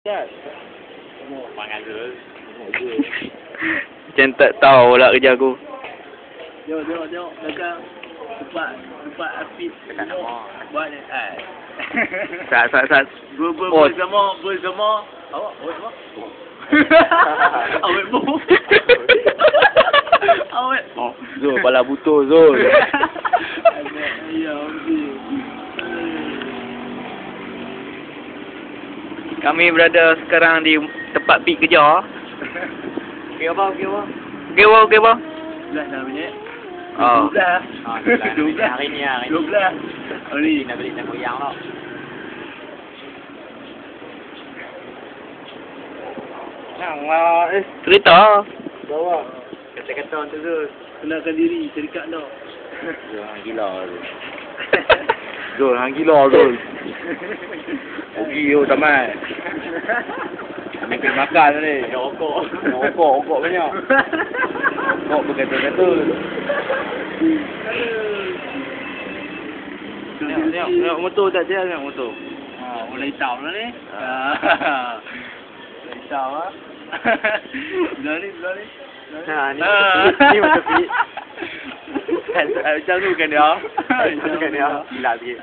Kan? Pangan dulu. Macam tak tahu lah kerja aku. Jom. Belakang. Tempat api. Dekat nama. Buat ni. Sat. Bersama. Awak apa? Awak bu. Awak. Oh, Zul, pala butuh Zul. Ya, okey. Kami berada sekarang di tempat pergi kerja. Okey apa? Okey apa? 12 dah minit. Oh. 12. 12. Hari ni. 12. Hari Nak beli tempoyang lah. Cerita. Bawa. Kata-kata tu tu. Kenalkan diri, serikat dah. Zul, hang gila Zul. Zul, hang gila Zul. Pergi yo tamat. Kami pergi makan ni. Rokok banyak. Rokok berkata-kata. Tengok motor tak siap tengok motor. Mulai tahu lah ni. Mulai tahu lah. Belah ni. Ni motor pergi. Macam tu kan dia. Gila sikit.